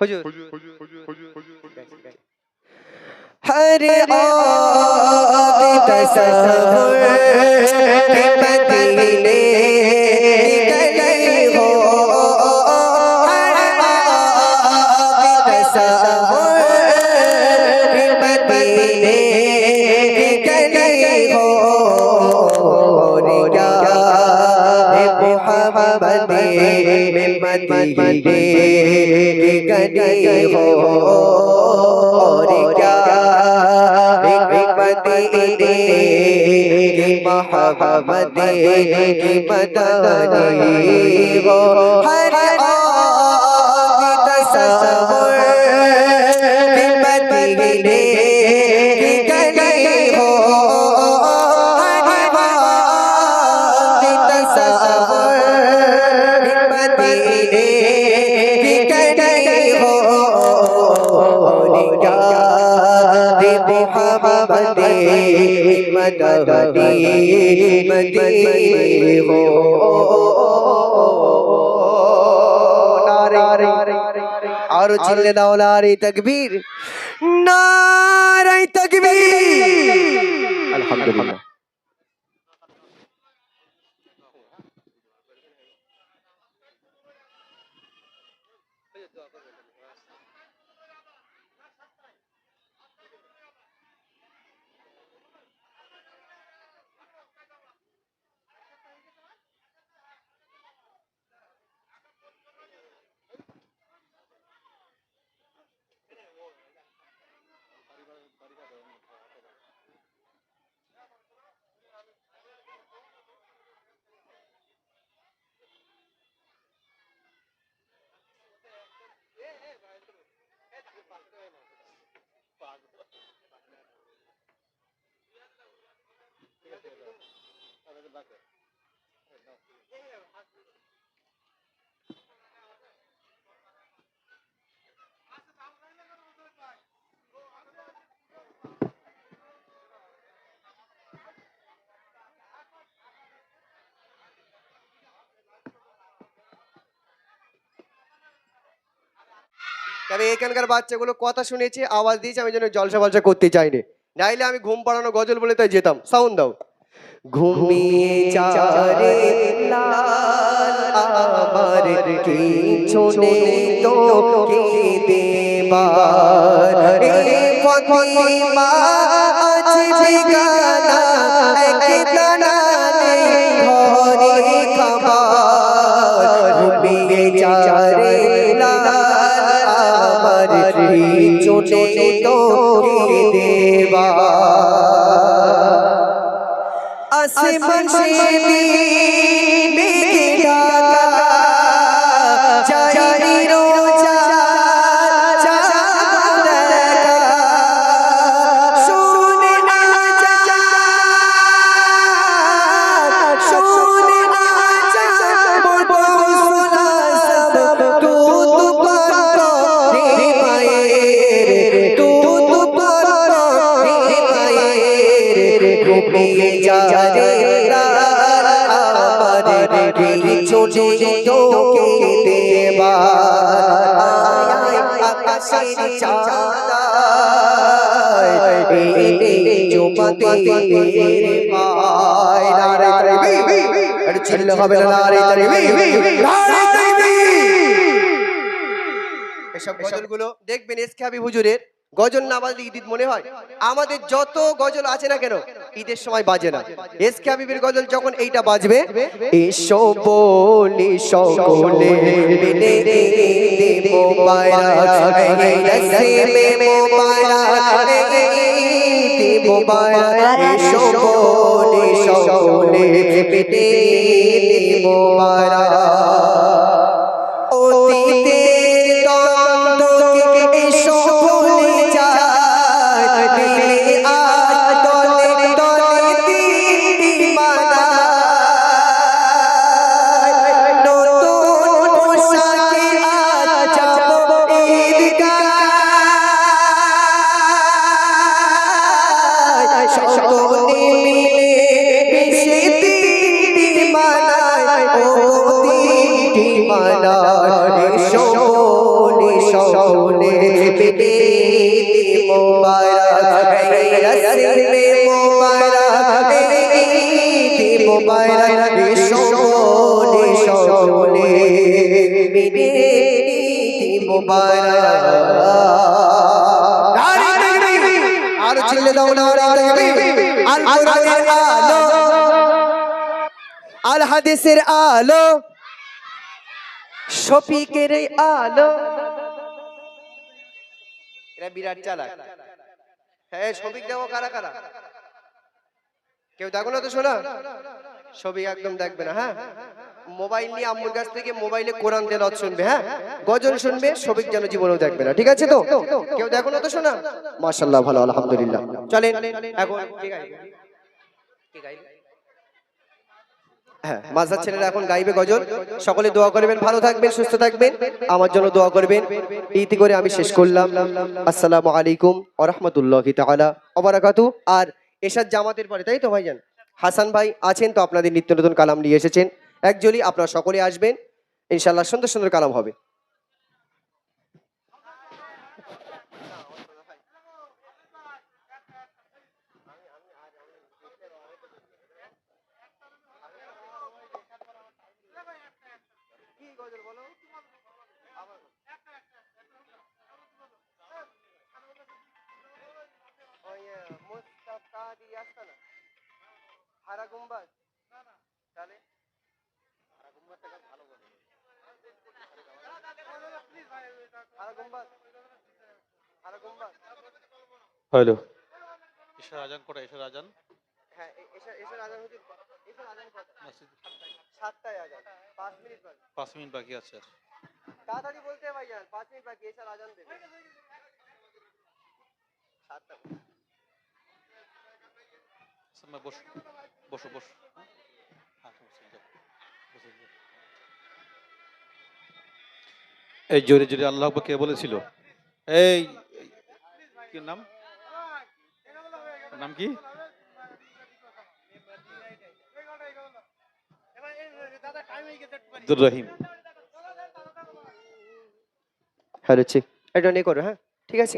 হুজুর हर आँख तस्वुर के मदीने गई हो, हर आँख तस्वुर के मदीने गई हो, क्या मोहब्बत में मदीने गई हो, क्या मदीने की मोहब्बत की मदनी हो, हर आँख तस्वुर की मदीने की गई हो, हर आँख तस्वुर की मदीने की गई हो, क्या मोहब्बत मदनी मदनी हो। और चिल्ले दाओ नारे तकबीर, नारे तकबीर। अल्हम्दुलिल्लाह। তবে এখানকার বাচ্চাগুলো কথা শুনেছে, আওয়াজ দিয়েছে, আমি যেন জলসা বলসা করতে চাইনি, নাইলে আমি ঘুম পাড়ানো গজল বলে তাই যেতাম। সাউন্ড দাও। ঘুমিয়ে চারে লাল আমার কিছু নেই তো কে দেবার, এ ফতিমা আজ ঠিকানা এক দানা নেই ঘরে খাবার, ঘুমিয়ে চারে লাল আমার কিছু নেই তো কে দেবার, आसमान से मेघे ढाका जारी रोजा चाँद देखा, सोने ना बोलो सुना सब, तू पर रे मायर, तू पर रे मायर, घूमिए जा छोटे के देवार, आकाशेर चाँद जो पतेर पाय, नारे तकबीर। अरे चिल्ला হবে না, নারে তাকবীর, নারে তাকবীর। এসব গজলগুলো দেখবেন এসকে হাবিব হুজুরের গজল না বাজলে ঈদ মনে হয়। আমাদের যত গজল আছে না কেন ঈদের সময় বাজে না, এসকে হাবিবের গজল যখন এইটা বাজবে, এসো বলি সকলে মিলে ঈদ মোবারক, এই নসিবে মোবারক, ঈদ মোবারক, এসো বলি সকলে মিলে ঈদ মোবারক, অতীতের দ্বন্দ্বকে এসো ভুলে যায়, দিলে আজ দলে দলে দিন মানায়, নতুন পোশাকে আজ যাব ঈদগায়, সকলে মিলে বেশি দিন মানায়, ও দিন শৌনে মিটি মুবারক এই রসমে মুবারক ঈদ মুবারক শৌনে শৌনে মিটি মুবারক আর চিল্লে দাও না আল কোরআনের আলো আল হাদিসের আলো শফিকের আলো এরা বিরাট চালাক হ্যাঁ শফিক দেখো কারা কারা কেউ দেখো না তো শোনা শফিক একদম দেখবে না হ্যাঁ মোবাইল নিয়ে আম্মুর কাছ থেকে মোবাইলে কোরআন তেলাওয়াত শুনবে হ্যাঁ গজল শুনবে শফিক যেন জীবনেও দেখবে না ঠিক আছে তো কেউ দেখো না তো শোনা মাশাআল্লাহ ভালো আলহামদুলিল্লাহ চলেন এখন কে গাইবে কে গাইবে হ্যাঁ মাঝার ছেলেরা এখন গাইবে গজল সকলে দোয়া করবেন ভালো থাকবেন সুস্থ থাকবেন আমার জন্য দোয়া করবেন ইতি করে আমি শেষ করলাম আসসালামু আলাইকুম ওয়া রাহমাতুল্লাহি তাআলা ওয়া বারাকাতুহু আর এশার জামাতের পরে তাই তো ভাইজান হাসান ভাই আছেন তো আপনাদের নিত্য নতুন কালাম নিয়ে এসেছেন একজনই আপনারা সকলে আসবেন ইনশাআল্লাহ সুন্দর সুন্দর কালাম হবে হ্যালো ঈশার আজান কোটা ঈশার আজান হ্যাঁ এশার আজান হচ্ছে এশার আজান কত মসজিদ 7টায় আজান 5 মিনিট বাকি 5 মিনিট বাকি আছে আর তাড়াতাড়ি বলতে হবে ভাইজান 5 মিনিট বাকি এশার আজান দেবে 7টা সময় বসো বসো বসো হ্যাঁ বসে যাও বসে যাও এই জোরে জোরে আল্লাহ আকবার কে বলেছিল এই কি নাম নাম কি আব্দুর রহিম হ্যালো ঠিক এটা নিয়ে করো হ্যাঁ ঠিক আছে